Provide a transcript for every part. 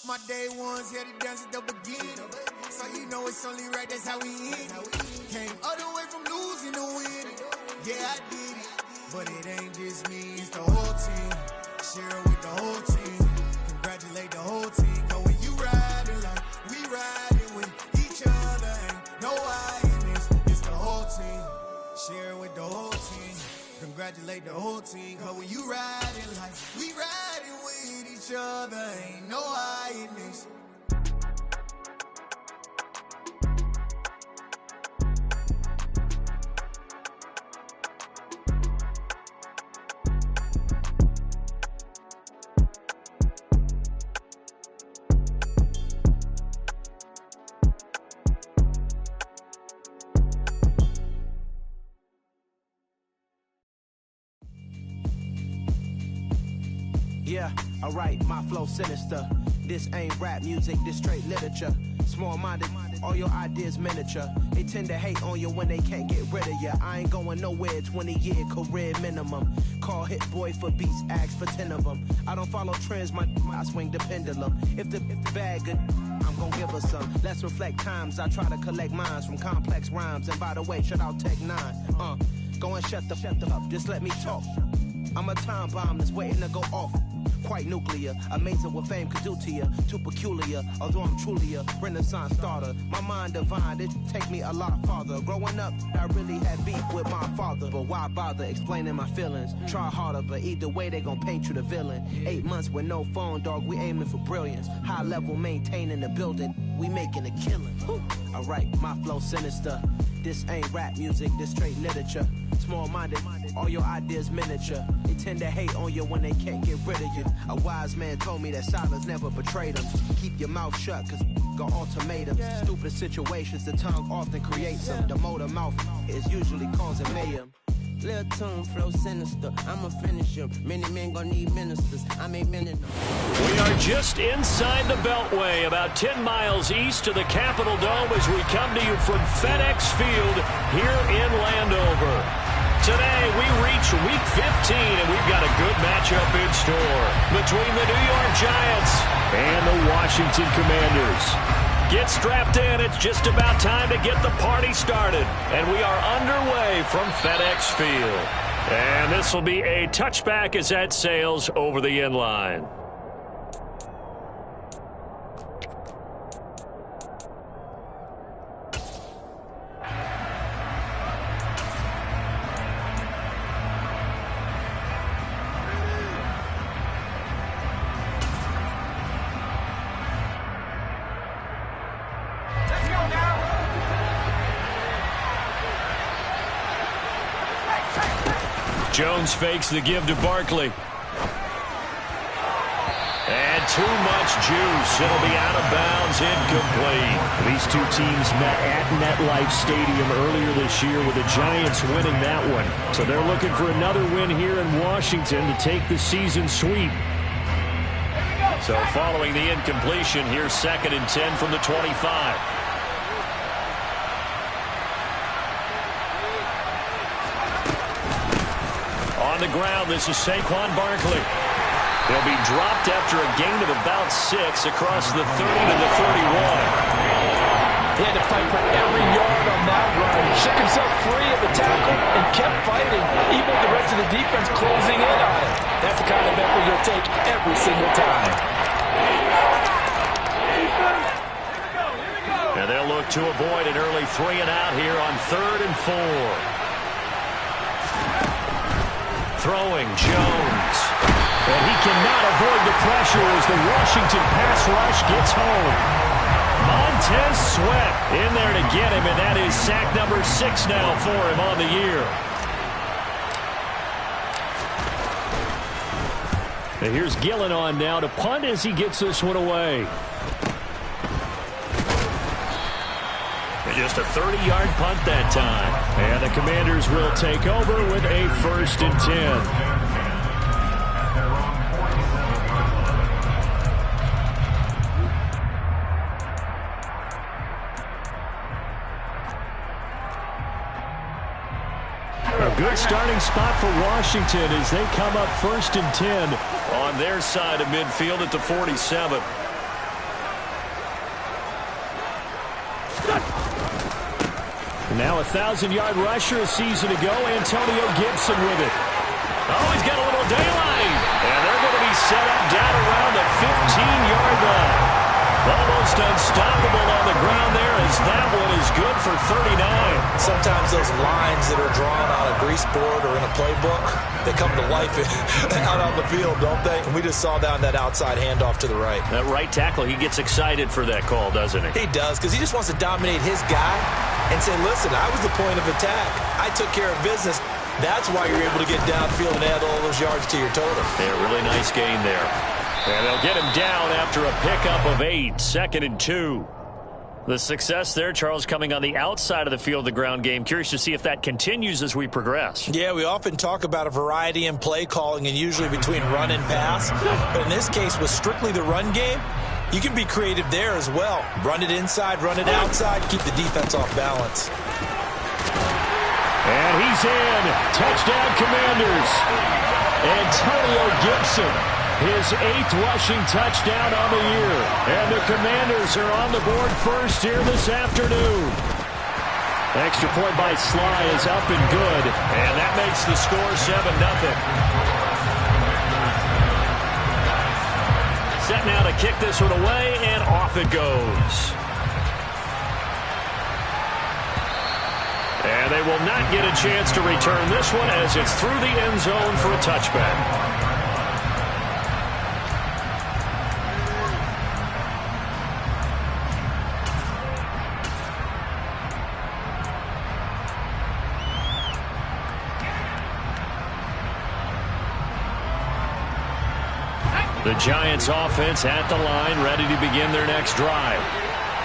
My day ones here to dance at the beginning. So you know it's only right, that's how we end. Came all the way from losing to winning. Yeah, I did it. But it ain't just me, it's the whole team. Share it with the whole team. Congratulate the whole team. Cause when you riding like we riding with each other, ain't no I in this. It's the whole team. Share it with the whole team. Congratulate the whole team. Cause when you riding like we riding with each other, ain't no I in this. Yeah, alright, my flow sinister. This ain't rap music, this straight literature. Small-minded, all your ideas miniature. They tend to hate on you when they can't get rid of you. I ain't going nowhere, 20-year career minimum. Call Hit Boy for beats, ask for 10 of them. I don't follow trends, I swing the pendulum. If the bag good, I'm gon' give her some. Let's reflect times, I try to collect minds from complex rhymes. And by the way, shout out Tech 9. Go and shut the up, just let me talk. I'm a time bomb that's waiting to go off. Quite nuclear, amazing what fame could do to you. Too peculiar, although I'm truly a renaissance starter. My mind divine, it take me a lot farther. Growing up, I really had beef with my father. But why bother explaining my feelings? Try harder, but either way they gon' paint you the villain. 8 months with no phone, dog, we aiming for brilliance. High level maintaining the building, we making a killing. Alright, my flow sinister. This ain't rap music, this straight literature. Small-minded, all your ideas miniature. They tend to hate on you when they can't get rid of you. A wise man told me that silence never betrayed them. Keep your mouth shut, cause got ultimatums. Stupid situations, the tongue often creates them. The motor mouth is usually causing mayhem. Lil' tune, flow sinister, I'ma finish him. Many men gon' need ministers, I ain't many no. We are just inside the Beltway, about 10 miles east of the Capitol Dome as we come to you from FedEx Field here in Landover. Today we reach Week 15 and we've got a good matchup in store between the New York Giants and the Washington Commanders. Get strapped in, it's just about time to get the party started. And we are underway from FedEx Field. And this will be a touchback as that sails over the end line. Jones fakes the give to Barkley. And too much juice. It'll be out of bounds, incomplete. These two teams met at MetLife Stadium earlier this year with the Giants winning that one. So they're looking for another win here in Washington to take the season sweep. So following the incompletion, here's 2nd and 10 from the 25. On the ground, this is Saquon Barkley. He'll be dropped after a gain of about 6 across the 30 to the 31. He had to fight for every yard on that run. He shook himself free of the tackle and kept fighting, even with the rest of the defense closing in on him. That's the kind of effort you'll take every single time. And they'll look to avoid an early 3 and out here on 3rd and 4. Throwing Jones. And he cannot avoid the pressure as the Washington pass rush gets home. Montez Sweat in there to get him, and that is sack number 6 now for him on the year. And here's Gillen on now to punt as he gets this one away. Just a 30-yard punt that time. And the Commanders will take over with a 1st and 10. Good starting spot for Washington as they come up 1st and 10 on their side of midfield at the 47. Now a 1,000-yard rusher a season ago, Antonio Gibson with it. Oh, he's got a little daylight. And they're going to be set up down around the 15-yard line. Almost unstoppable on the ground there as that one is good for 39. Sometimes those lines that are drawn on a grease board or in a playbook, they come to life out on the field, don't they? And we just saw down that outside handoff to the right. That right tackle, he gets excited for that call, doesn't he? He does, because he just wants to dominate his guy and say, listen, I was the point of attack. I took care of business. That's why you're able to get downfield and add all those yards to your total. Yeah, really nice gain there. And they'll get him down after a pickup of 8, 2nd and 2. The success there, Charles, coming on the outside of the field, the ground game. Curious to see if that continues as we progress. Yeah, we often talk about a variety in play calling and usually between run and pass. But in this case, with strictly the run game, you can be creative there as well. Run it inside, run it outside, keep the defense off balance. And he's in. Touchdown, Commanders. Antonio Gibson, his 8th rushing touchdown on the year. And the Commanders are on the board first here this afternoon. Extra point by Sly is up and good. And that makes the score 7-0. Set now to kick this one away, and off it goes. And they will not get a chance to return this one as it's through the end zone for a touchback. The Giants offense at the line, ready to begin their next drive.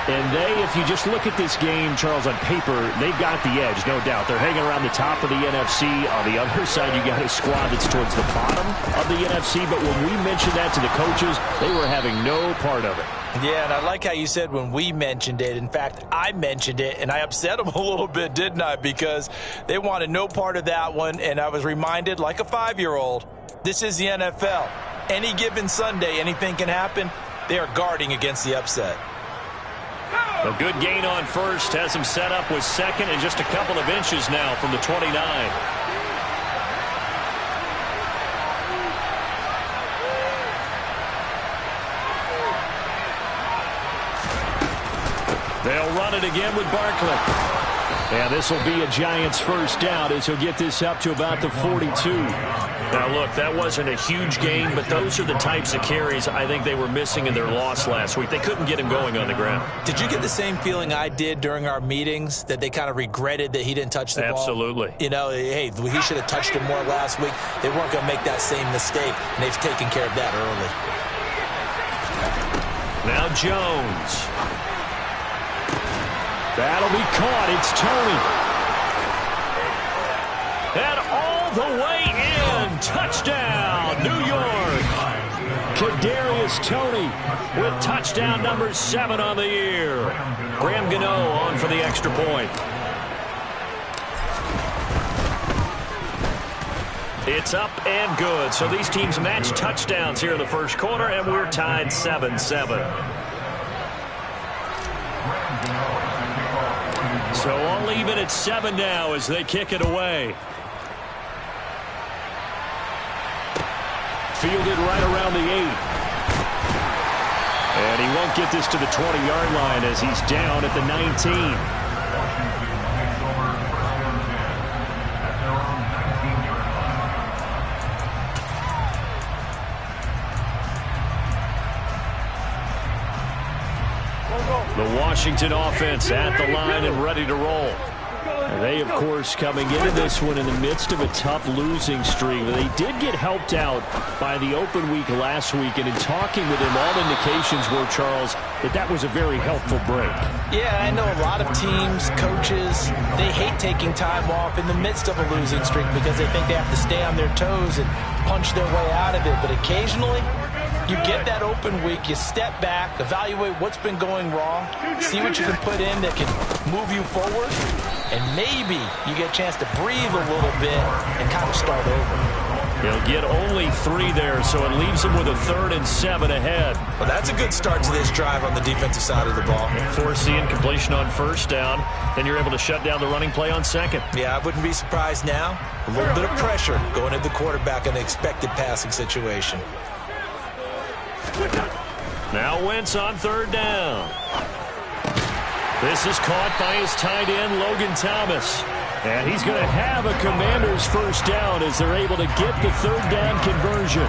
And they, if you just look at this game, Charles, on paper, they've got the edge, no doubt. They're hanging around the top of the NFC. On the other side, you got a squad that's towards the bottom of the NFC. But when we mentioned that to the coaches, they were having no part of it. Yeah, and I like how you said when we mentioned it. In fact, I mentioned it, and I upset them a little bit, didn't I? Because they wanted no part of that one, and I was reminded, like a 5-year-old, this is the NFL. Any given Sunday, anything can happen. They are guarding against the upset. A good gain on first has him set up with 2nd and just a couple of inches now from the 29. They'll run it again with Barkley. And this will be a Giants first down as he'll get this up to about the 42. Now, look, that wasn't a huge gain, but those are the types of carries I think they were missing in their loss last week. They couldn't get him going on the ground. Did you get the same feeling I did during our meetings, that they kind of regretted that he didn't touch the ball? Absolutely. You know, hey, he should have touched it more last week. They weren't going to make that same mistake, and they've taken care of that early. Now Jones. That'll be caught. It's Tony. And all the way in. Touchdown, New York. Kadarius Toney with touchdown number 7 on the year. Graham Gano on for the extra point. It's up and good. So these teams match touchdowns here in the first quarter, and we're tied 7-7. So all even at 7 now as they kick it away. Fielded right around the 8. And he won't get this to the 20-yard line as he's down at the 19. The Washington offense at the line and ready to roll. And they, of course, coming into this one in the midst of a tough losing streak. They did get helped out by the open week last week, and in talking with him, all indications were, Charles, that was a very helpful break. Yeah, I know a lot of teams, coaches, they hate taking time off in the midst of a losing streak because they think they have to stay on their toes and punch their way out of it. But occasionally, you get that open week, you step back, evaluate what's been going wrong, see what you can put in that can move you forward, and maybe you get a chance to breathe a little bit and kind of start over. He'll get only 3 there, so it leaves him with a 3rd and 7 ahead. Well, that's a good start to this drive on the defensive side of the ball. Force the incompletion on 1st down, then you're able to shut down the running play on 2nd. Yeah, I wouldn't be surprised now. A little bit of pressure going at the quarterback in the expected passing situation. Now Wentz on 3rd down. This is caught by his tight end, Logan Thomas. And he's going to have a Commanders 1st down as they're able to get the 3rd down conversion.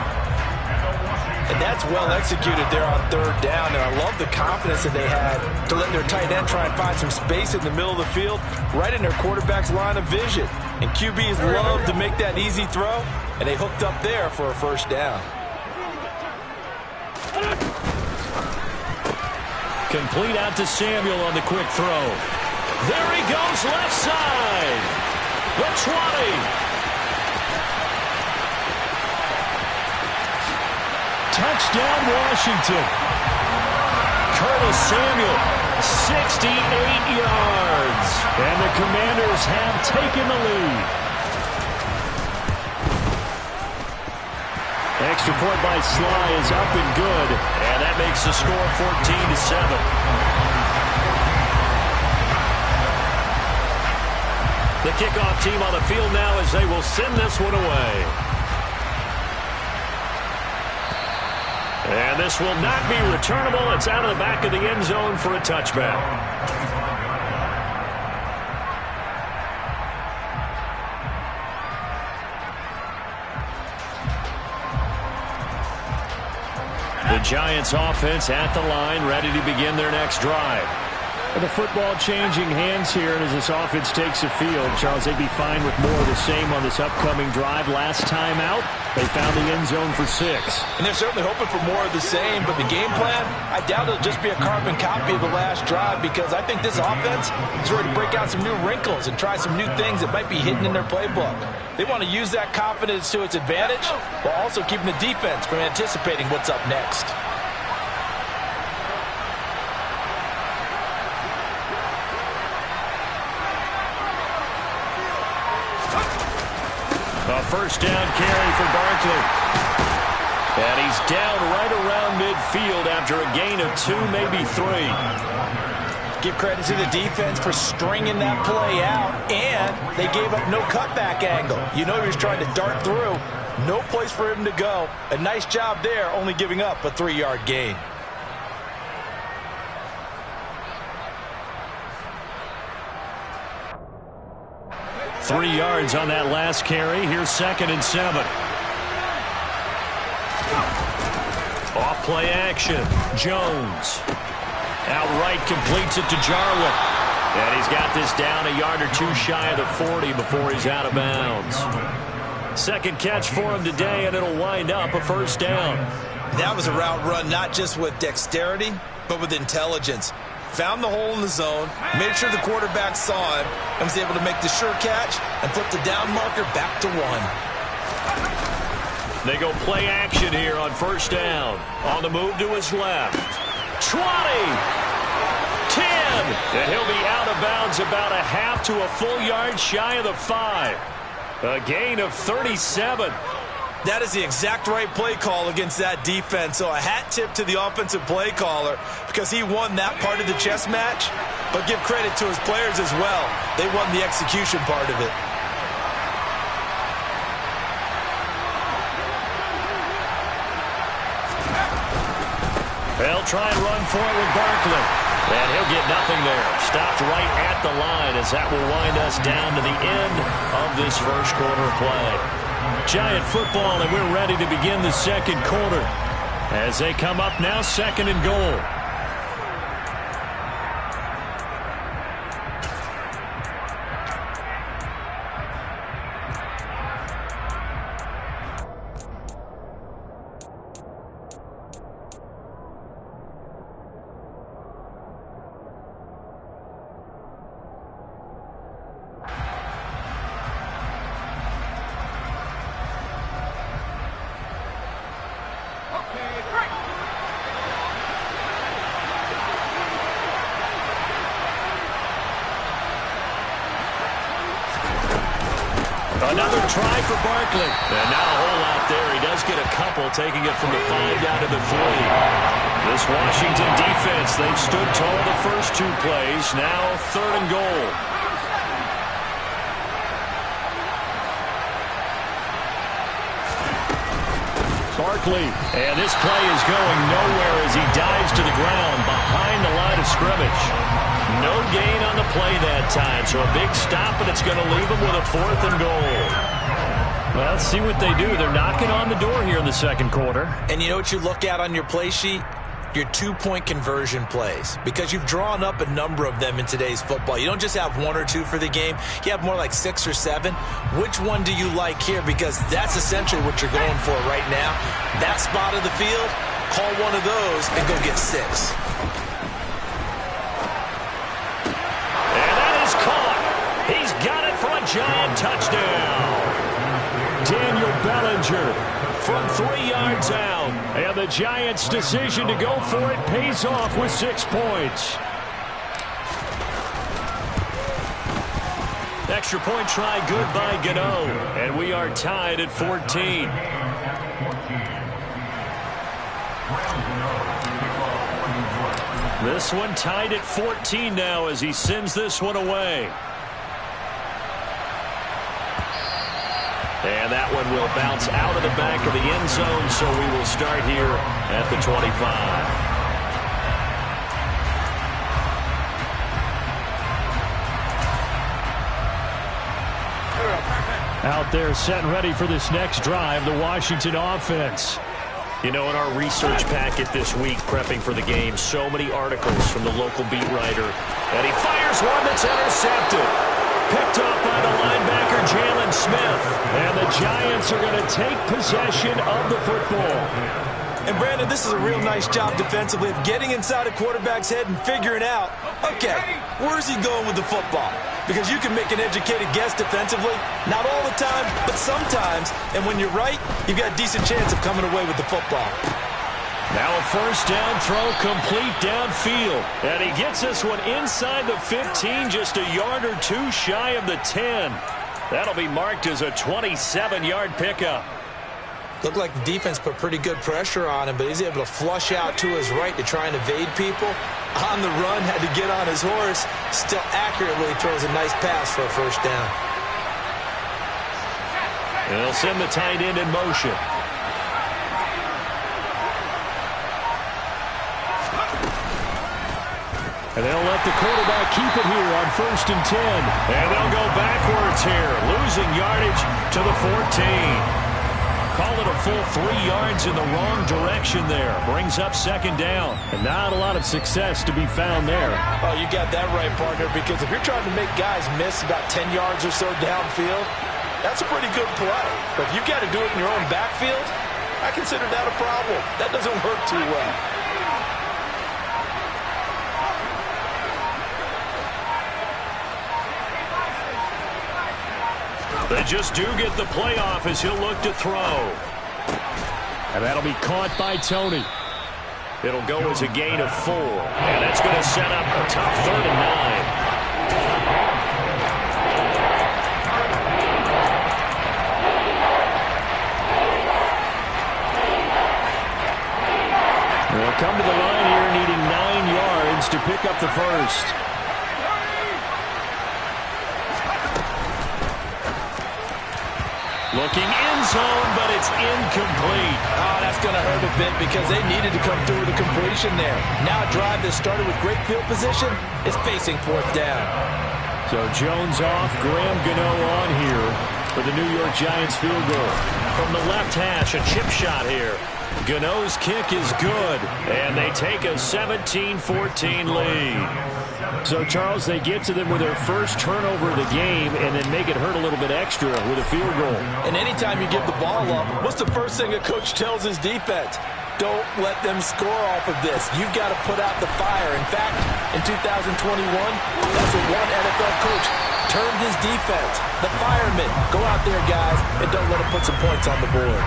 And that's well executed there on 3rd down. And I love the confidence that they had to let their tight end try and find some space in the middle of the field, right in their quarterback's line of vision. And QBs love to make that easy throw, and they hooked up there for a 1st down. Complete out to Samuel on the quick throw. There he goes, left side. The 20. Touchdown, Washington. Curtis Samuel, 68 yards. And the Commanders have taken the lead. Extra point by Sly is up and good. And that makes the score 14-7. The kickoff team on the field now as they will send this one away. And this will not be returnable. It's out of the back of the end zone for a touchback. The Giants offense at the line, ready to begin their next drive. The football changing hands here as this offense takes the field. Charles, they'd be fine with more of the same on this upcoming drive. Last time out, they found the end zone for 6. And they're certainly hoping for more of the same, but the game plan, I doubt it'll just be a carbon copy of the last drive, because I think this offense is ready to break out some new wrinkles and try some new things that might be hidden in their playbook. They want to use that confidence to its advantage while also keeping the defense from anticipating what's up next. A 1st down carry for Barkley. And he's down right around midfield after a gain of 2, maybe 3. Give credit to the defense for stringing that play out, and they gave up no cutback angle. You know he was trying to dart through. No place for him to go. A nice job there, only giving up a 3-yard gain. Three yards on that last carry. Here's 2nd and 7. Off play action. Jones. Outright completes it to Jarwin. And he's got this down a yard or 2 shy of the 40 before he's out of bounds. 2nd catch for him today, and it'll wind up a 1st down. That was a route run not just with dexterity, but with intelligence. Found the hole in the zone, made sure the quarterback saw him, and was able to make the sure catch and flip the down marker back to 1. They go play action here on 1st down. On the move to his left. 20. 10. And he'll be out of bounds about a half to a full yard shy of the 5. A gain of 37. That is the exact right play call against that defense. So a hat tip to the offensive play caller, because he won that part of the chess match. But give credit to his players as well. They won the execution part of it. They'll try and run for it with Barkley. And he'll get nothing there. Stopped right at the line as that will wind us down to the end of this 1st quarter play. Giant football, and we're ready to begin the 2nd quarter as they come up now 2nd and goal. Another try for Barkley. And not a whole lot there. He does get a couple, taking it from the 5 down to the 3. This Washington defense, they've stood tall the first 2 plays. Now 3rd and goal. Barkley, and this play is going nowhere as he dives to the ground behind the line of scrimmage. No gain on the play that time, so a big stop, and it's going to leave him with a 4th and goal. Well, let's see what they do. They're knocking on the door here in the second quarter. And you know what you look at on your play sheet? Your 2-point conversion plays, because you've drawn up a number of them in today's football. You don't just have 1 or 2 for the game. You have more like 6 or 7. Which one do you like here? Because that's essentially what you're going for right now. That spot of the field, call one of those and go get 6. And that is caught. He's got it for a giant touchdown. Daniel Bellinger from 3 yards out. And the Giants' decision to go for it pays off with 6 points. Extra point try good by Gano. And we are tied at 14. This one tied at 14 now as he sends this one away. And that one will bounce out of the back of the end zone, so we will start here at the 25. Out there set and ready for this next drive, the Washington offense. You know, in our research packet this week, prepping for the game, so many articles from the local beat writer. And he fires one that's intercepted. Picked up by the linebacker, Jalen Smith. And the Giants are going to take possession of the football. And, Brandon, this is a real nice job defensively of getting inside a quarterback's head and figuring out, okay, where's he going with the football? Because you can make an educated guess defensively. Not all the time, but sometimes. And when you're right, you've got a decent chance of coming away with the football. Now a first down throw complete downfield. And he gets this one inside the 15, just a yard or 2 shy of the 10. That'll be marked as a 27-yard pickup. Looked like the defense put pretty good pressure on him, but he's able to flush out to his right to try and evade people. On the run, had to get on his horse. Still accurately throws a nice pass for a first down. And they'll send the tight end in motion. And they'll let the quarterback keep it here on 1st and 10. And they'll go backwards here, losing yardage to the 14. Call it a full 3 yards in the wrong direction there. Brings up 2nd down. And not a lot of success to be found there. Oh, you got that right, partner, because if you're trying to make guys miss about 10 yards or so downfield, that's a pretty good play. But if you've got to do it in your own backfield, I consider that a problem. That doesn't work too well. They just do get the playoff as he'll look to throw. And that'll be caught by Tony. It'll go as a gain of 4. And that's going to set up a tough 3rd and 9. They'll come to the line here needing 9 yards to pick up the first. Looking end zone, but it's incomplete. Oh, that's going to hurt a bit because they needed to come through with a completion there. Now a drive that started with great field position is facing 4th down. So Jones off, Graham Gano on here for the New York Giants field goal. From the left hash, a chip shot here. Gano's kick is good, and they take a 17-14 lead. So, Charles, they get to them with their first turnover of the game and then make it hurt a little bit extra with a field goal. And anytime you give the ball up, what's the first thing a coach tells his defense? Don't let them score off of this. You've got to put out the fire. In fact, in 2021, that's what one NFL coach termed his defense. The firemen. Go out there, guys, and don't let them put some points on the board.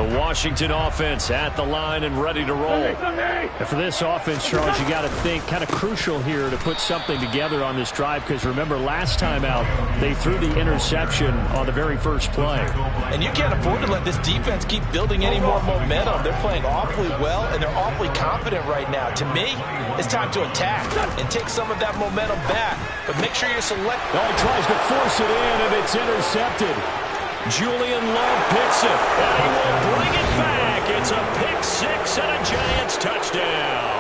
The Washington offense at the line and ready to roll. And for this offense, Charles, you got to think kind of crucial here to put something together on this drive, because remember last time out they threw the interception on the very first play. And you can't afford to let this defense keep building any more momentum. They're playing awfully well, and they're awfully confident right now. To me, it's time to attack and take some of that momentum back. But make sure you select. Oh, he tries to force it in, and it's intercepted. Julian Love picks it, and he will bring it back. It's a pick six and a Giants touchdown.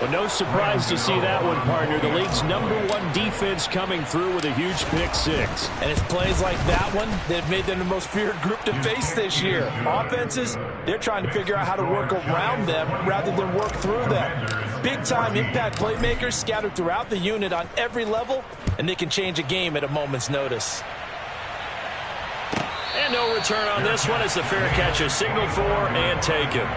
Well, no surprise to see that one, partner. The league's #1 defense coming through with a huge pick six. And it's plays like that one that have made them the most feared group to face this year. Offenses, they're trying to figure out how to work around them rather than work through them. Big-time impact playmakers scattered throughout the unit on every level, and they can change a game at a moment's notice. And no return on this one as the fair catch is signaled for and taken.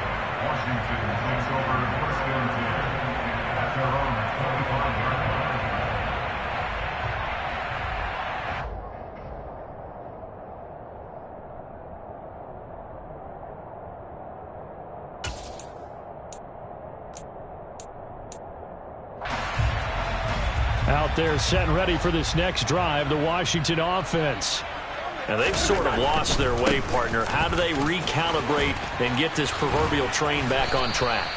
Out there set and ready for this next drive, the Washington offense. Now they've sort of lost their way, partner. How do they recalibrate and get this proverbial train back on track?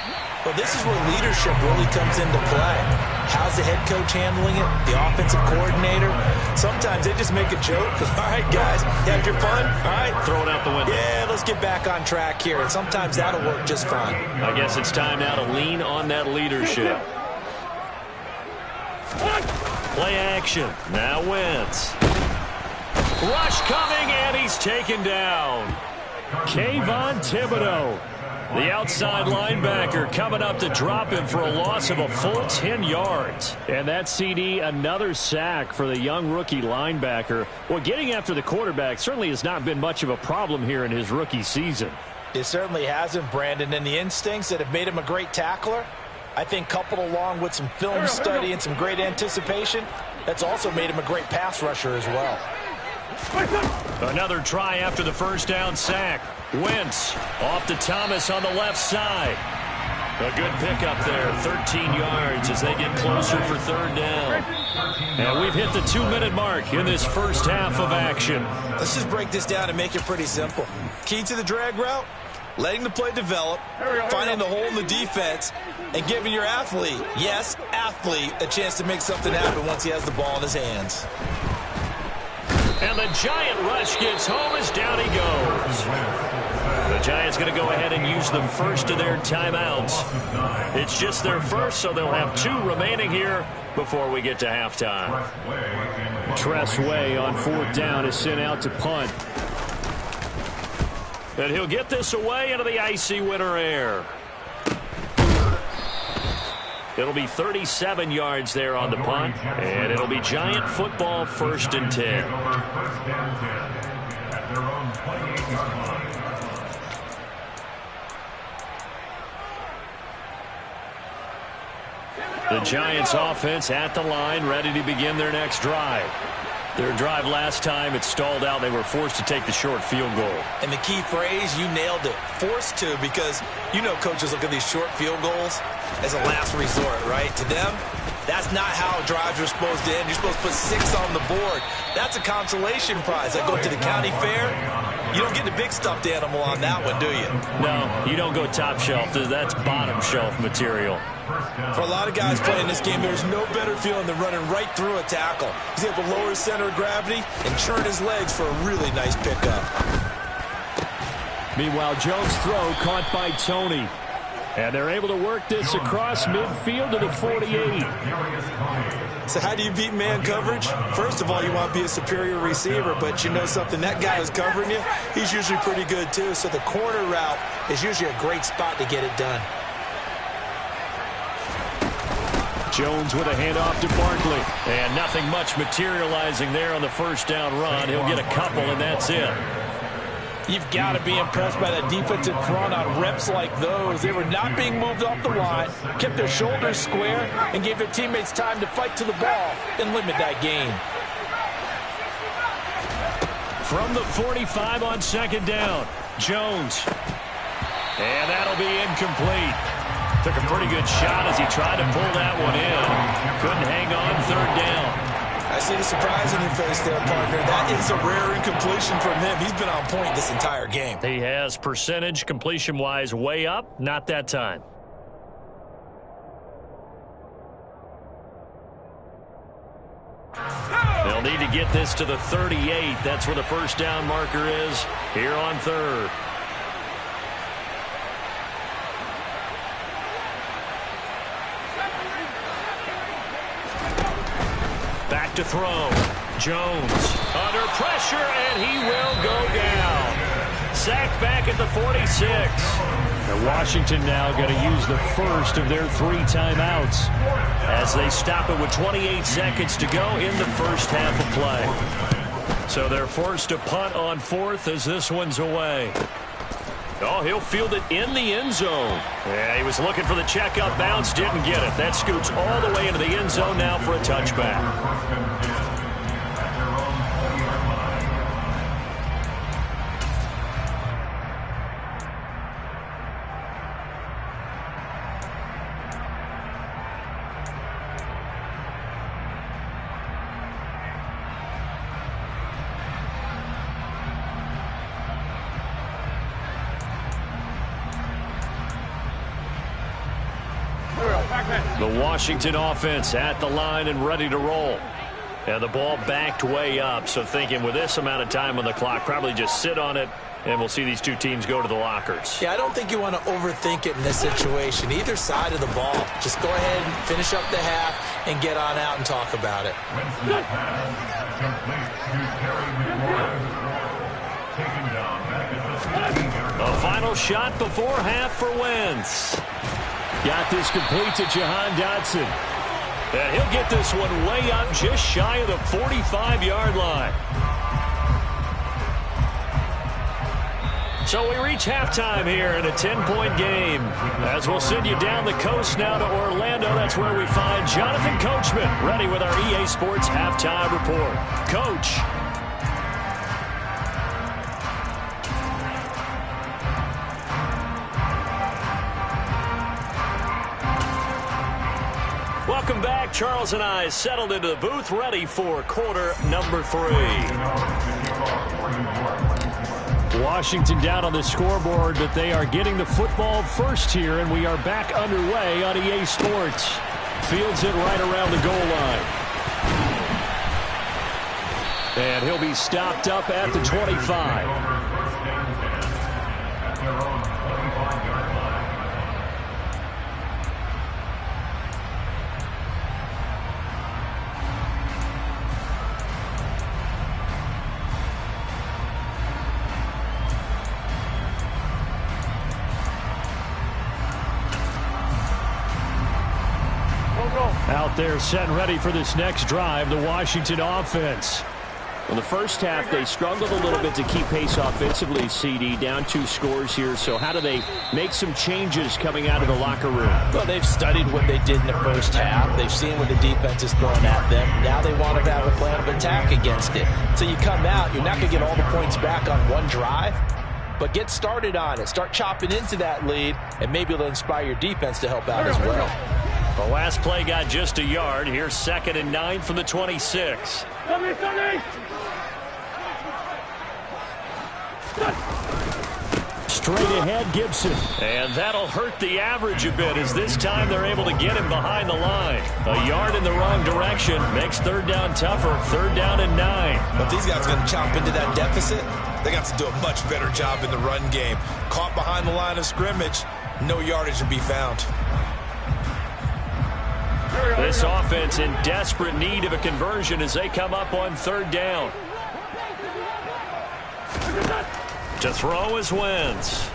Well, this is where leadership really comes into play. How's the head coach handling it? The offensive coordinator? Sometimes they just make a joke. All right, guys, you had your fun? All right. Throw it out the window. Yeah, let's get back on track here. And sometimes that'll work just fine. I guess it's time now to lean on that leadership. Play action. Now Wentz. Rush coming, and he's taken down. Kayvon Thibodeau, the outside linebacker, coming up to drop him for a loss of a full 10 yards. And that CD, another sack for the young rookie linebacker. Well, getting after the quarterback certainly has not been much of a problem here in his rookie season. It certainly hasn't, Brandon, and the instincts that have made him a great tackler, I think coupled along with some film study and some great anticipation, that's also made him a great pass rusher as well. Another try after the first down sack. Wentz off to Thomas on the left side. A good pickup there, 13 yards as they get closer for third down. And we've hit the 2-minute mark in this first half of action. Let's just break this down and make it pretty simple. Key to the drag route, letting the play develop, finding the hole in the defense, and giving your athlete, yes, athlete, a chance to make something happen once he has the ball in his hands. And the Giant rush gets home as down he goes. The Giants going to go ahead and use the first of their timeouts. It's just their first, so they'll have 2 remaining here before we get to halftime. Tress Way on 4th down is sent out to punt. And he'll get this away into the icy winter air. It'll be 37 yards there on the punt, and it'll be Giant football 1st and 10. The Giants offense at the line, ready to begin their next drive. Their drive last time, it stalled out. They were forced to take the short field goal. And the key phrase, you nailed it, forced to, because you know coaches look at these short field goals as a last resort, right? To them, that's not how drives are supposed to end. You're supposed to put 6 on the board. That's a consolation prize. I go to the county fair, you don't get the big stuffed animal on that one, do you? No, you don't go top shelf. That's bottom shelf material. For a lot of guys playing this game, there's no better feeling than running right through a tackle. He's able to lower his center of gravity and churn his legs for a really nice pickup. Meanwhile, Jones' throw caught by Tony. And they're able to work this across midfield to the 48. So how do you beat man coverage? First of all, you want to be a superior receiver, but you know something, that guy who's covering you, he's usually pretty good too. So the corner route is usually a great spot to get it done. Jones with a handoff to Barkley. And nothing much materializing there on the first down run. He'll get a couple, and that's it. You've got to be impressed by that defensive front on reps like those. They were not being moved off the line, kept their shoulders square, and gave their teammates time to fight to the ball and limit that gain. From the 45 on second down, Jones. And that'll be incomplete. Took a pretty good shot as he tried to pull that one in. Couldn't hang on third down. I see the surprise in your face there, partner. That is a rare incompletion from him. He's been on point this entire game. He has percentage completion-wise way up. Not that time. They'll need to get this to the 38. That's where the first down marker is here on third. Back to throw. Jones under pressure, and he will go down. Sacked back at the 46. And Washington now going to use the first of their 3 timeouts as they stop it with 28 seconds to go in the first half of play. So they're forced to punt on 4th as this one's away. Oh, he'll field it in the end zone. Yeah, he was looking for the checkup bounce, didn't get it. That scoots all the way into the end zone now for a touchback. The Washington offense at the line and ready to roll. And the ball backed way up, so thinking with this amount of time on the clock, probably just sit on it, and we'll see these two teams go to the lockers. Yeah, I don't think you want to overthink it in this situation. Either side of the ball. Just go ahead and finish up the half and get on out and talk about it. A final shot before half for Wentz. Got this complete to Jahan Dotson. And he'll get this one way up just shy of the 45-yard line. So we reach halftime here in a 10-point game. As we'll send you down the coast now to Orlando, that's where we find Jonathan Coachman ready with our EA Sports Halftime Report. Coach. Welcome back. Charles and I settled into the booth, ready for quarter number 3. Washington down on the scoreboard, but they are getting the football first here, and we are back underway on EA Sports. Fields it right around the goal line. And he'll be stopped up at the 25. Out there set and ready for this next drive, the Washington offense. In the first half, they struggled a little bit to keep pace offensively, CD, down 2 scores here. So how do they make some changes coming out of the locker room? Well, they've studied what they did in the first half. They've seen what the defense is throwing at them. Now they want to have a plan of attack against it. So you come out, you're not going to get all the points back on one drive, but get started on it. Start chopping into that lead, and maybe it'll inspire your defense to help out as well. The last play got just a yard. Here's 2nd and 9 from the 26. Straight ahead, Gibson. And that'll hurt the average a bit as this time they're able to get him behind the line. A yard in the wrong direction makes 3rd down tougher. 3rd down and 9. But these guys are going to chop into that deficit. They got to do a much better job in the run game. Caught behind the line of scrimmage, no yardage to be found. This offense in desperate need of a conversion as they come up on 3rd down. To throw is Wentz.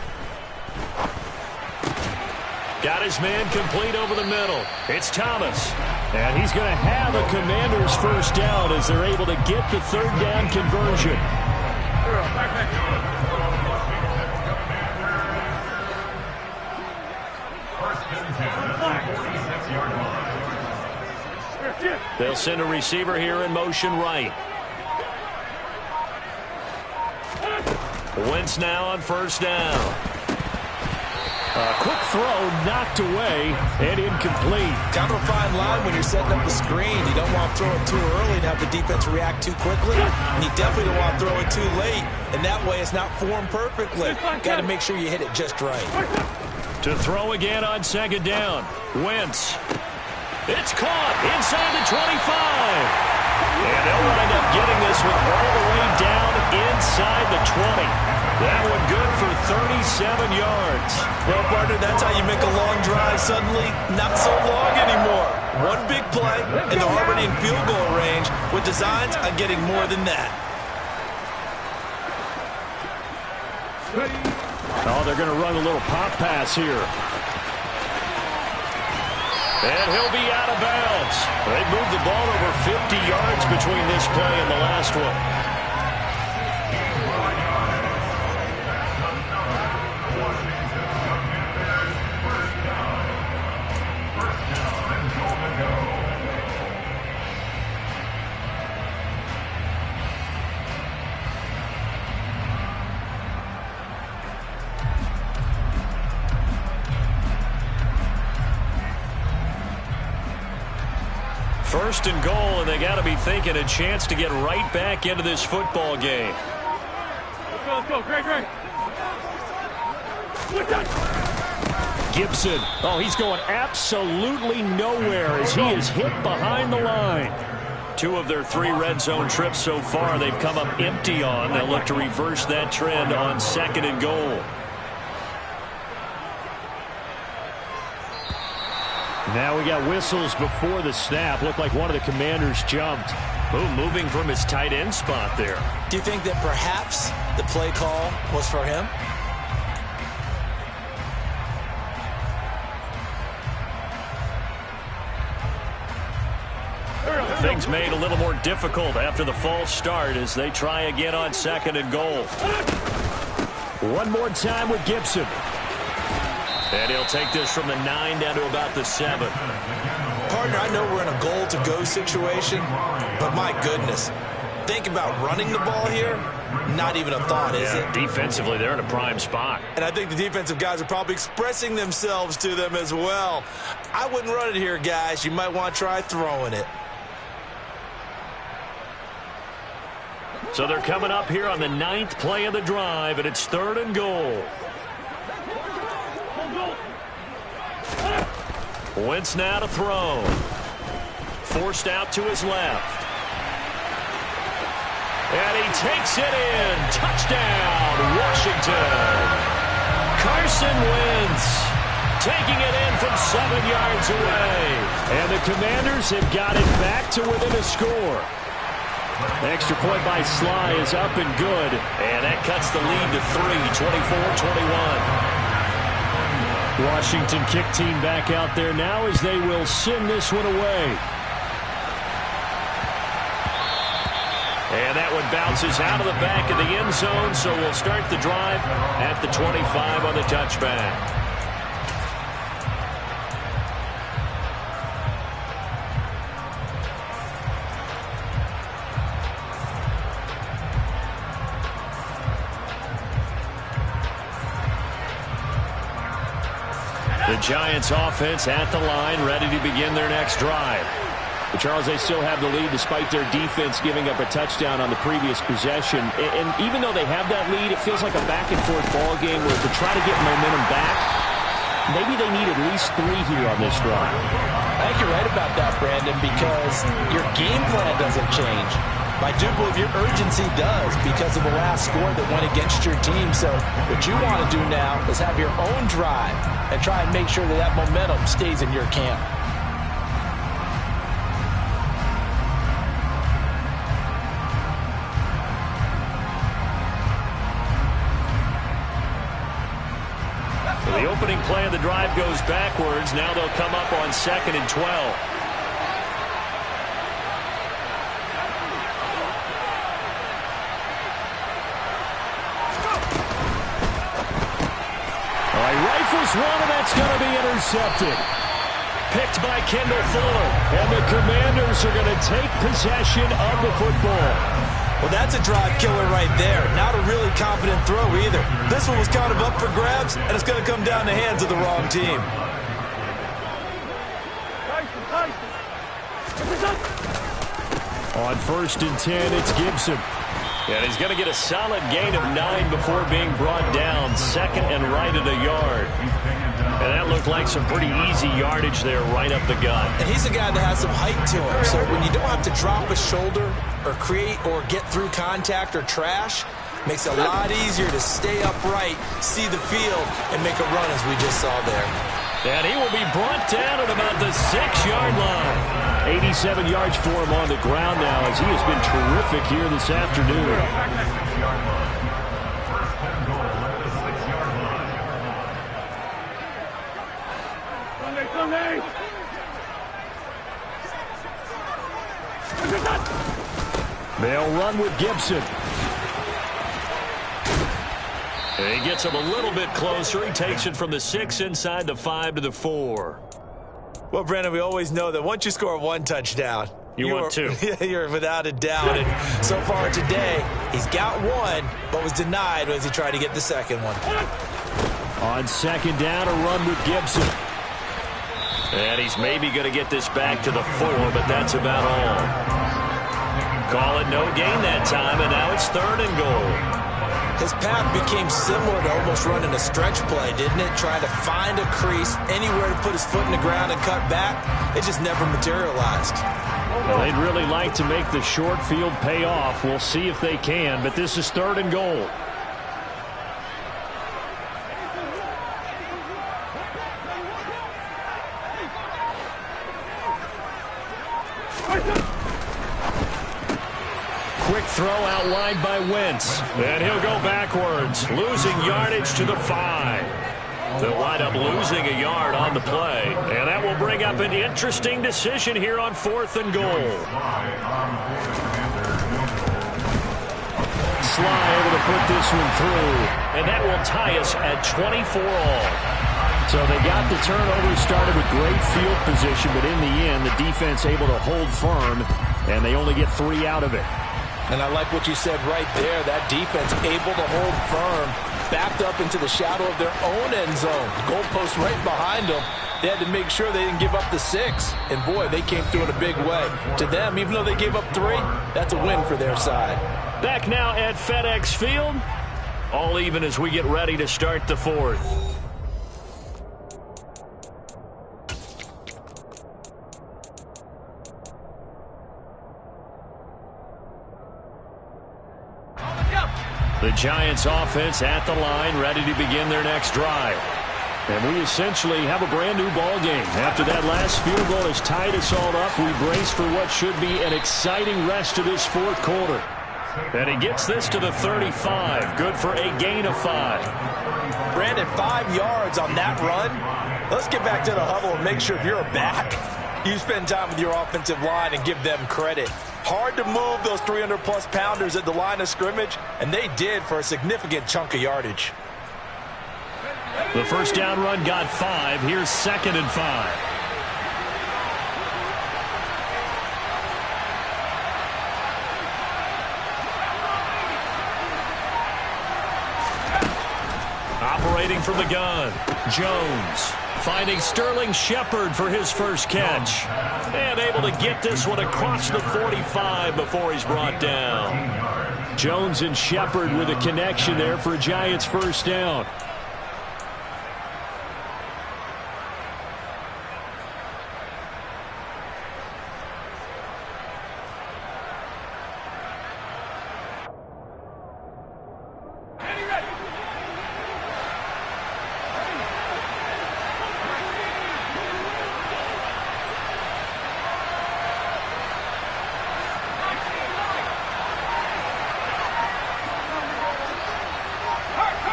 Got his man complete over the middle. It's Thomas. And he's going to have a Commander's first down as they're able to get the 3rd down conversion. They'll send a receiver here in motion right. Wentz now on first down. A quick throw knocked away and incomplete. Kind of a fine line when you're setting up the screen. You don't want to throw it too early and have the defense react too quickly. And you definitely don't want to throw it too late. And that way it's not formed perfectly. Got to make sure you hit it just right. To throw again on second down. Wentz. It's caught inside the 25. And they'll wind up getting this one all the way down inside the 20. That one good for 37 yards. Well, partner, that's how you make a long drive suddenly not so long anymore. One big play, and they're already in field goal range with designs on getting more than that. Oh, they're going to run a little pop pass here. And he'll be out of bounds. They moved the ball over 50 yards between this play and the last one. First and goal, and they got to be thinking a chance to get right back into this football game. Let's go, Greg. Gibson. Oh, he's going absolutely nowhere as he is hit behind the line. 2 of their 3 red zone trips so far they've come up empty on. They'll look to reverse that trend on second and goal. Now we got whistles before the snap. Looked like one of the Commanders jumped. Boom, moving from his tight end spot there. Do you think that perhaps the play call was for him? Things made a little more difficult after the false start as they try again on second and goal. One more time with Gibson. And he'll take this from the 9 down to about the 7. Partner, I know we're in a goal-to-go situation, but my goodness, think about running the ball here. Not even a thought, is it? Defensively, they're in a prime spot. And I think the defensive guys are probably expressing themselves to them as well. I wouldn't run it here, guys. You might want to try throwing it. So they're coming up here on the 9th play of the drive, and it's 3rd and goal. Wentz now to throw. Forced out to his left. And he takes it in. Touchdown, Washington. Carson Wentz taking it in from 7 yards away. And the Commanders have got it back to within a score. Extra point by Sly is up and good. And that cuts the lead to 3, 24-21. Washington kick team back out there now as they will send this one away. And that one bounces out of the back of the end zone, so we'll start the drive at the 25 on the touchback. The Giants offense at the line, ready to begin their next drive. But Charles, they still have the lead despite their defense giving up a touchdown on the previous possession. And even though they have that lead, it feels like a back-and-forth ball game where to try to get momentum back, maybe they need at least 3 here on this drive. I think you're right about that, Brandon, because your game plan doesn't change. I do believe your urgency does because of the last score that went against your team. So what you want to do now is have your own drive and try and make sure that that momentum stays in your camp. The opening play of the drive goes backwards. Now they'll come up on 2nd and 12. Rifles one, and that's going to be intercepted. Picked by Kendall Fuller. And the Commanders are going to take possession of the football. Well, that's a drive killer right there. Not a really confident throw either. This one was kind of up for grabs, and it's going to come down the hands of the wrong team. On 1st and 10, it's Gibson. And he's going to get a solid gain of 9 before being brought down. 2nd and right at a yard. And that looked like some pretty easy yardage there right up the gut. And he's a guy that has some height to him. So when you don't have to drop a shoulder or create or get through contact or trash, makes it a lot easier to stay upright, see the field, and make a run as we just saw there. And he will be brought down at about the 6-yard line. 87 yards for him on the ground now as he has been terrific here this afternoon. They'll run with Gibson. And he gets him a little bit closer. He takes it from the 6 inside the 5 to the 4. Well, Brandon, we always know that once you score 1 touchdown, you want 2. You're without a doubt. And so far today, he's got 1, but was denied as he tried to get the 2nd one. On 2nd down, a run with Gibson. And he's maybe going to get this back to the 4, but that's about all. Call it no gain that time, and now it's 3rd and goal. His path became similar to almost running a stretch play, didn't it? Trying to find a crease, anywhere to put his foot in the ground and cut back. It just never materialized. Well, they'd really like to make the short field pay off. We'll see if they can, but this is 3rd and goal. Quick throw out wide by Wentz. And he'll go backwards, losing yardage to the 5. They'll wind up losing a yard on the play. And that will bring up an interesting decision here on 4th and goal. Sly able to put this one through. And that will tie us at 24 all. So they got the turnover started with great field position, but in the end, the defense able to hold firm, and they only get 3 out of it. And I like what you said right there. That defense able to hold firm, backed up into the shadow of their own end zone. Goalpost right behind them. They had to make sure they didn't give up the 6. And, boy, they came through in a big way. To them, even though they gave up 3, that's a win for their side. Back now at FedEx Field. All even as we get ready to start the 4th. The Giants offense at the line, ready to begin their next drive. And we essentially have a brand new ball game. After that last field goal has tied us all up, we brace for what should be an exciting rest of this 4th quarter. And he gets this to the 35. Good for a gain of 5. Brandon, 5 yards on that run. Let's get back to the huddle and make sure if you're a back, you spend time with your offensive line and give them credit. Hard to move those 300-plus pounders at the line of scrimmage, and they did for a significant chunk of yardage. The first down run got 5. Here's 2nd and 5. Operating from the gun, Jones. Finding Sterling Shepard for his first catch. And able to get this one across the 45 before he's brought down. Jones and Shepard with a connection there for a Giants first down.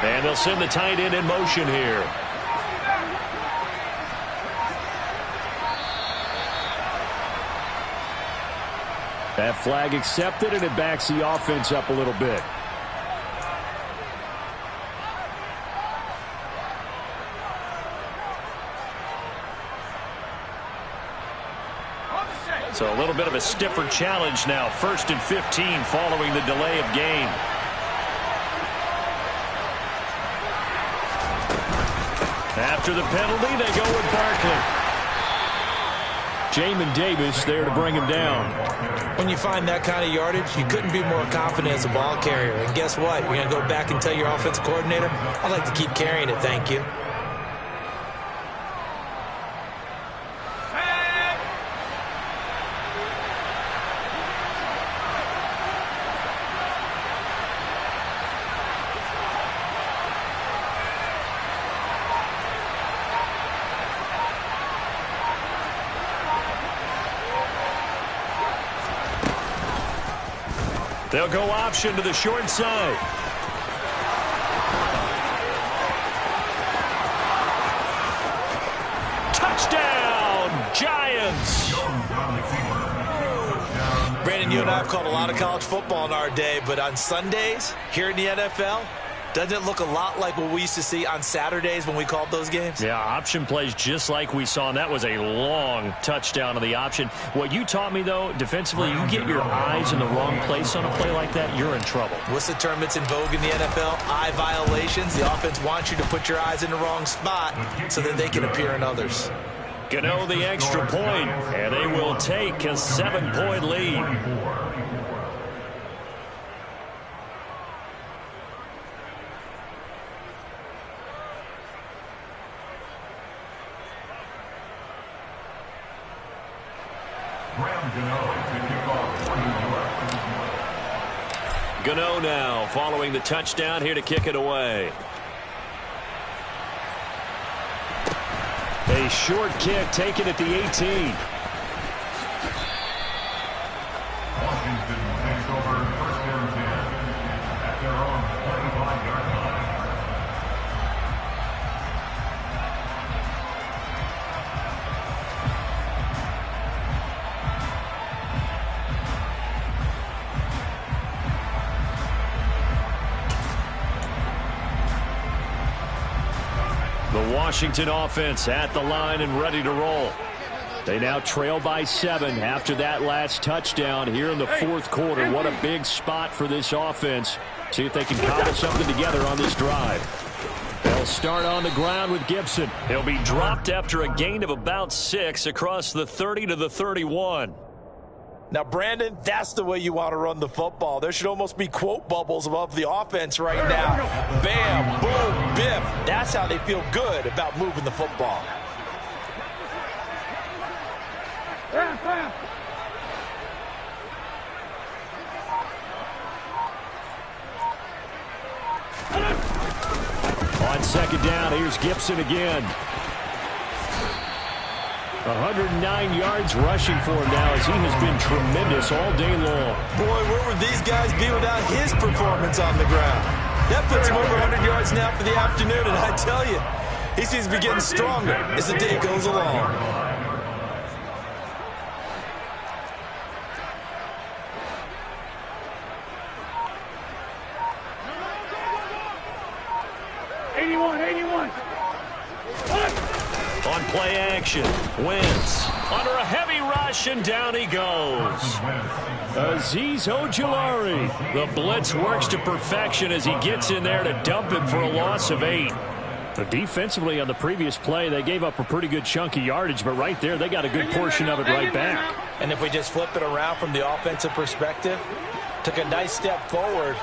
And they'll send the tight end in motion here. That flag accepted, and it backs the offense up a little bit. So a little bit of a stiffer challenge now. 1st and 15 following the delay of game. After the penalty, they go with Barkley. Jamin Davis there to bring him down. When you find that kind of yardage, you couldn't be more confident as a ball carrier. And guess what? You're going to go back and tell your offensive coordinator, I'd like to keep carrying it, thank you. They'll go option to the short side. Touchdown, Giants. Brandon, you and I have called a lot of college football in our day, but on Sundays here in the NFL, doesn't it look a lot like what we used to see on Saturdays when we called those games? Yeah, option plays just like we saw, and that was a long touchdown on the option. What you taught me, though, defensively, you get your eyes in the wrong place on a play like that, you're in trouble. What's the term that's in vogue in the NFL? Eye violations. The offense wants you to put your eyes in the wrong spot so that they can appear in others. Gano the extra point, and they will take a 7-point lead. Gano now following the touchdown here to kick it away. A short kick taken at the 18. Washington takes over 1st and 10 at their own 25-yard line. The Washington offense at the line and ready to roll. They now trail by 7 after that last touchdown here in the 4th quarter. What a big spot for this offense. See if they can cobble something together on this drive. They'll start on the ground with Gibson. He'll be dropped after a gain of about 6 across the 30 to the 31. Now, Brandon, that's the way you want to run the football. There should almost be quote bubbles above the offense right now. Bam, boom, biff. That's how they feel good about moving the football. On 2nd down, here's Gibson again. 109 yards rushing for him now as he has been tremendous all day long. Boy, where would these guys be without his performance on the ground? That puts him over 100 yards now for the afternoon, and I tell you, he seems to be getting stronger as the day goes along. On play action, Wentz under a heavy rush, and down he goes. Azeez Ojulari. The blitz works to perfection as he gets in there to dump him for a loss of 8. But defensively on the previous play, they gave up a pretty good chunk of yardage, but right there they got a good portion of it right back. And if we just flip it around from the offensive perspective, took a nice step forward,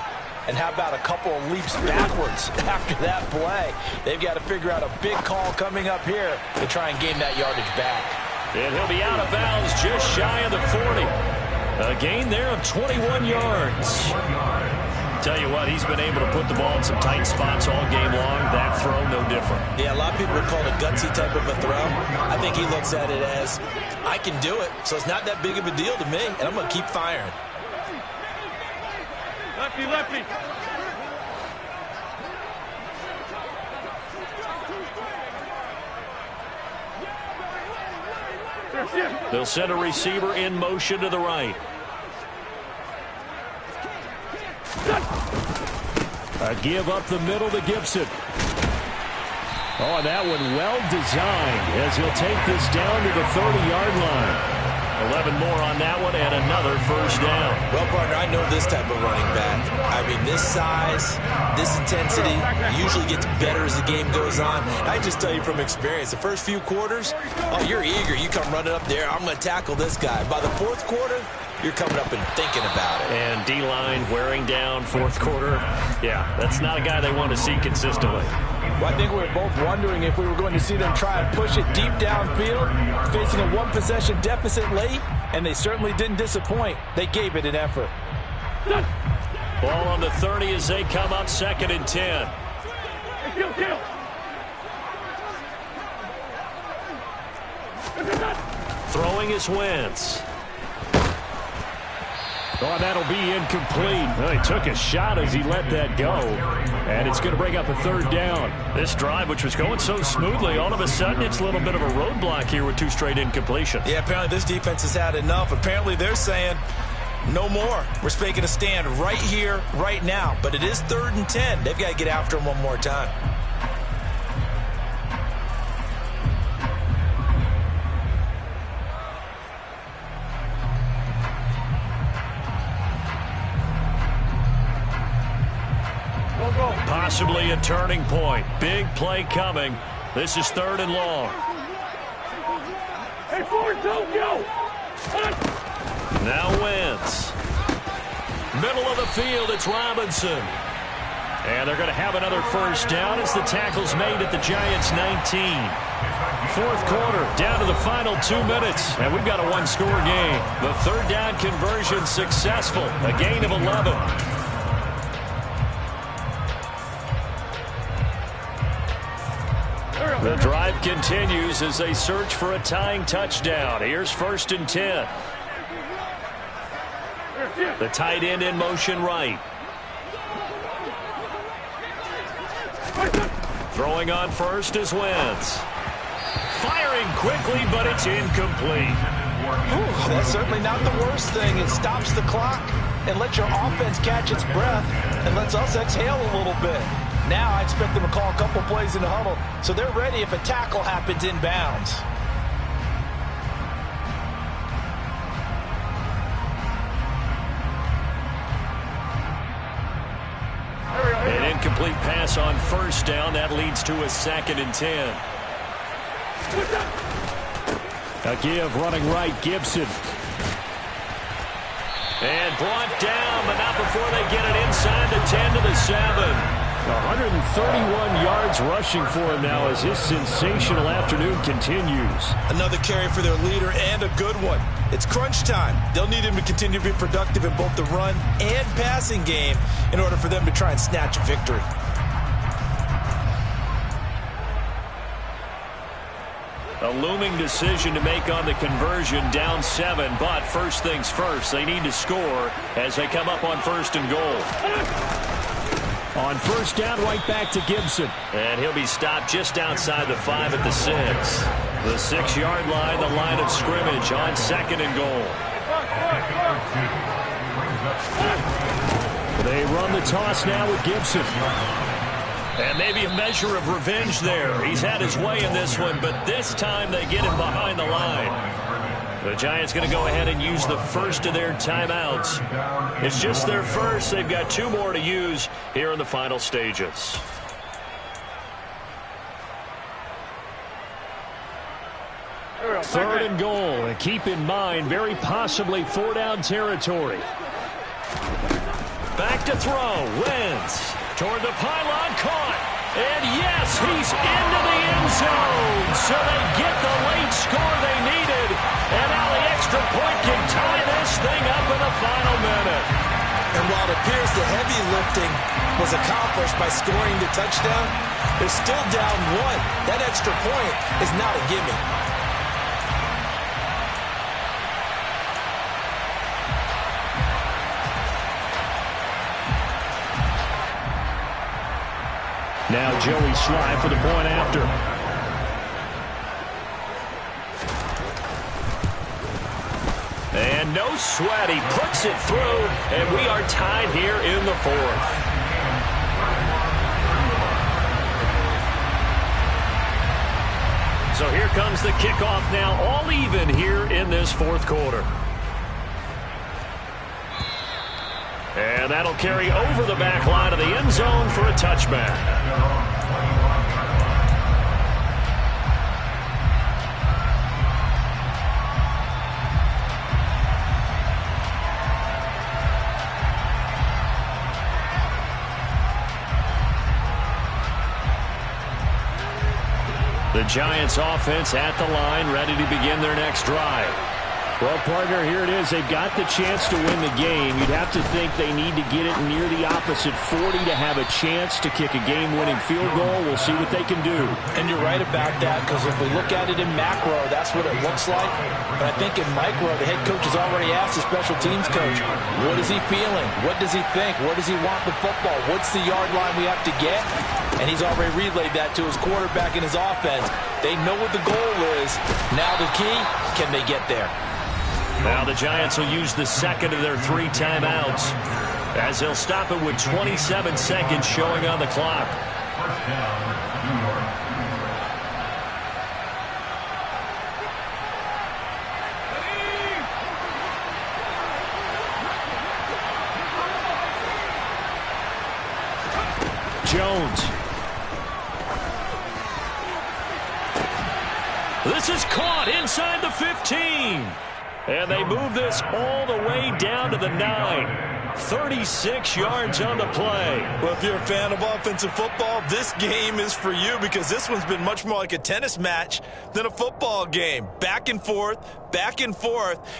and how about a couple of leaps backwards after that play? They've got to figure out a big call coming up here to try and gain that yardage back. And he'll be out of bounds just shy of the 40. A gain there of 21 yards. Tell you what, he's been able to put the ball in some tight spots all game long. That throw, no different. Yeah, a lot of people would call it a gutsy type of a throw. I think he looks at it as, I can do it, so it's not that big of a deal to me, and I'm going to keep firing. Lefty, lefty. They'll send a receiver in motion to the right. A give up the middle to Gibson. Oh, and that one well designed as he'll take this down to the 30-yard line. 11 more on that one and another first down. Well, partner, I know this type of running back. I mean, this size, this intensity usually gets better as the game goes on. I just tell you from experience, the first few quarters, oh, you're eager. You come running up there, I'm going to tackle this guy. By the fourth quarter, you're coming up and thinking about it. And D-line wearing down fourth quarter. Yeah, that's not a guy they want to see consistently. Well, I think we were both wondering if we were going to see them try and push it deep downfield, facing a one-possession deficit late, and they certainly didn't disappoint. They gave it an effort. Ball on the 30 as they come up 2nd and 10. Throwing is Wentz. Oh, that'll be incomplete. Well, he took a shot as he let that go. And it's going to bring up a 3rd down. This drive, which was going so smoothly, all of a sudden it's a little bit of a roadblock here with 2 straight incompletions. Yeah, apparently this defense has had enough. Apparently they're saying no more. We're making a stand right here, right now. But it is 3rd and 10. They've got to get after him one more time. Possibly a turning point. Big play coming. This is 3rd and long. Hey, 4-2, go! Now Wentz. Middle of the field, it's Robinson. And they're going to have another first down as the tackle's made at the Giants' 19. 4th quarter, down to the final 2 minutes. And we've got a 1-score game. The 3rd down conversion successful. A gain of 11. The drive continues as they search for a tying touchdown. Here's 1st and 10. The tight end in motion right. Throwing on first is Wentz. Firing quickly, but it's incomplete. Ooh, that's certainly not the worst thing. It stops the clock and lets your offense catch its breath and lets us exhale a little bit. Now I expect them to call a couple plays in the huddle, so they're ready if a tackle happens inbounds. An incomplete pass on first down. That leads to a 2nd and 10. A give running right, Gibson. And brought down, but not before they get it inside the 10 to the 7. 131 yards rushing for him now as his sensational afternoon continues. Another carry for their leader and a good one. It's crunch time. They'll need him to continue to be productive in both the run and passing game in order for them to try and snatch a victory. A looming decision to make on the conversion, down 7, but first things first, they need to score as they come up on 1st and goal. On first down, right back to Gibson. And he'll be stopped just outside the 5 at the 6. The 6-yard line, the line of scrimmage on 2nd and goal. They run the toss now with Gibson. And maybe a measure of revenge there. He's had his way in this one, but this time they get him behind the line. The Giants going to go ahead and use the first of their timeouts. It's just their first. They've got 2 more to use here in the final stages. Third and goal. And keep in mind, very possibly 4-down territory. Back to throw. Wentz toward the pylon, caught. And yes, he's into the end zone. So they get the late score they needed. And now the extra point can tie this thing up in the final minute. And while it appears the heavy lifting was accomplished by scoring the touchdown, they're still down 1. That extra point is not a gimme. Now Joey Sly for the point after. And no sweat. He puts it through, and we are tied here in the 4th. So here comes the kickoff now, all even here in this fourth quarter. And that'll carry over the back line of the end zone for a touchback. The Giants offense at the line, ready to begin their next drive. Well, partner, here it is. They've got the chance to win the game. You'd have to think they need to get it near the opposite 40 to have a chance to kick a game-winning field goal. We'll see what they can do. And you're right about that, because if we look at it in macro, that's what it looks like. But I think in micro, the head coach has already asked the special teams coach, what is he feeling? What does he think? Where does he want the football? What's the yard line we have to get? And he's already relayed that to his quarterback and his offense. They know what the goal is. Now the key, can they get there? Now the Giants will use the second of their 3 timeouts as they'll stop it with 27 seconds showing on the clock. First down, New York. Jones. This is caught inside the 15. And they move this all the way down to the 9. 36 yards on the play. Well, if you're a fan of offensive football, this game is for you, because this one's been much more like a tennis match than a football game. Back and forth,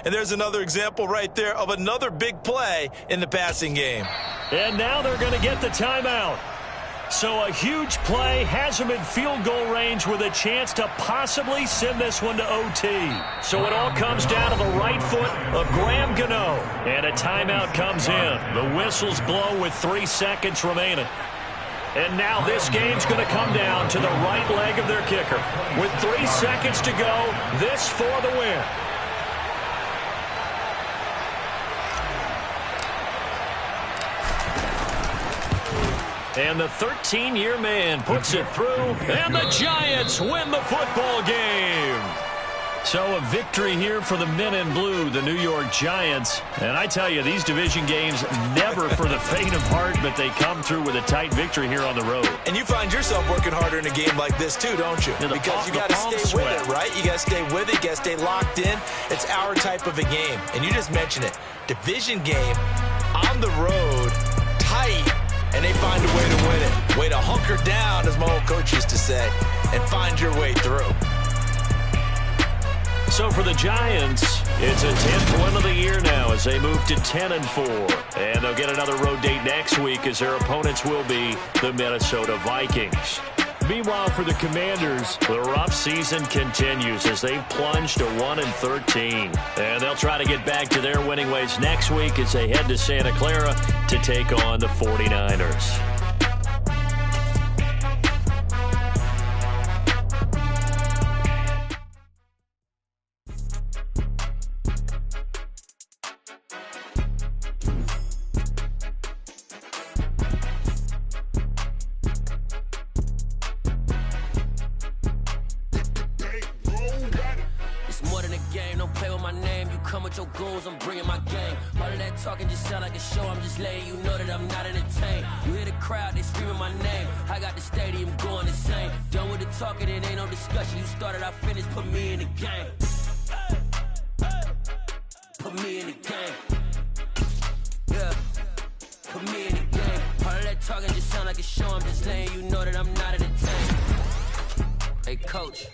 and there's another example right there of another big play in the passing game. And now they're going to get the timeout. So a huge play has them in field goal range with a chance to possibly send this one to OT. So it all comes down to the right foot of Graham Gano. And a timeout comes in. The whistles blow with 3 seconds remaining. And now this game's going to come down to the right leg of their kicker. With 3 seconds to go, this for the win. And the 13-year man puts it through, and the Giants win the football game. So a victory here for the men in blue, the New York Giants. And I tell you, these division games never for the faint of heart, but they come through with a tight victory here on the road. And you find yourself working harder in a game like this too, don't you? Because you got to stay with it, right? You got to stay with it. You got to stay locked in. It's our type of a game. And you just mentioned it. Division game on the road, tight. And they find a way to win it. Way to hunker down, as my old coach used to say, and find your way through. So for the Giants, it's a 10th win of the year now as they move to 10-4. And they'll get another road date next week as their opponents will be the Minnesota Vikings. Meanwhile, for the Commanders, the rough season continues as they've plunged to 1-13. And they'll try to get back to their winning ways next week as they head to Santa Clara to take on the 49ers. I'm bringing my game. All of that talking just sound like a show. I'm just letting you know that I'm not entertained. You hear the crowd, they screaming my name. I got the stadium going insane. Done with the talking, it ain't no discussion. You started, I finished, put me in the game. Put me in the game. Yeah. Put me in the game. All of that talking just sound like a show. I'm just letting you know that I'm not entertained. Hey, coach.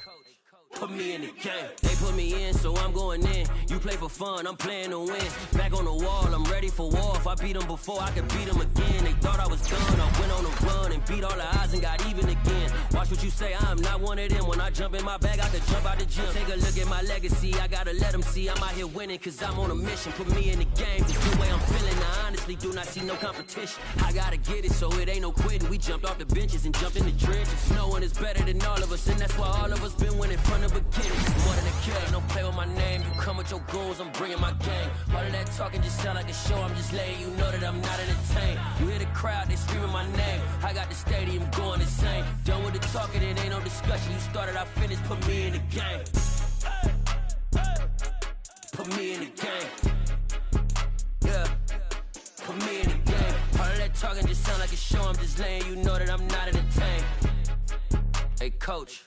Put me in the game. They put me in, so I'm going in. You play for fun, I'm playing to win. Back on the wall, I'm ready for war. If I beat them before, I can beat them again. They thought I was done, I went on a run and beat all the odds and got even again. Watch what you say, I'm not one of them. When I jump in my bag, I can jump out the gym. Take a look at my legacy, I gotta let them see I'm out here winning, cause I'm on a mission. Put me in the game, it's the way I'm feeling. I honestly do not see no competition. I gotta get it, so it ain't no quitting. We jumped off the benches and jumped in the trenches. No one is better than all of us, and that's why all of us been winning from the beginning. It's more than a kill, no play with my name. You come with your goons, I'm bringing my game. All of that talking just sound like a show. I'm just letting you know that I'm not entertained. You hear the crowd, they screaming my name. I got the stadium going insane. Done with the talking, it ain't no discussion. You started, I finished, put me in the game. Put me in the game. Yeah. Put me in the game. All of that talking just sound like a show. I'm just letting you know that I'm not entertained. Hey, coach,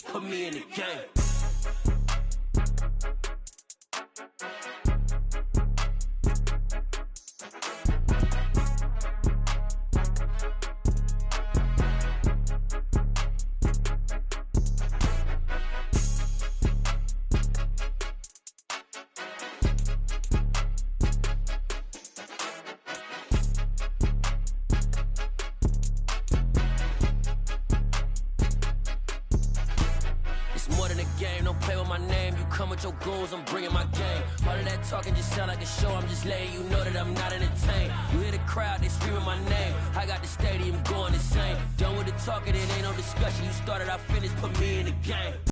put me in the game. With your goons, I'm bringing my game. All of that talking just sound like a show. I'm just letting you know that I'm not entertained. You hear the crowd, they screaming my name. I got the stadium going insane. Done with the talking, it ain't no discussion. You started, I finished, put me in the game.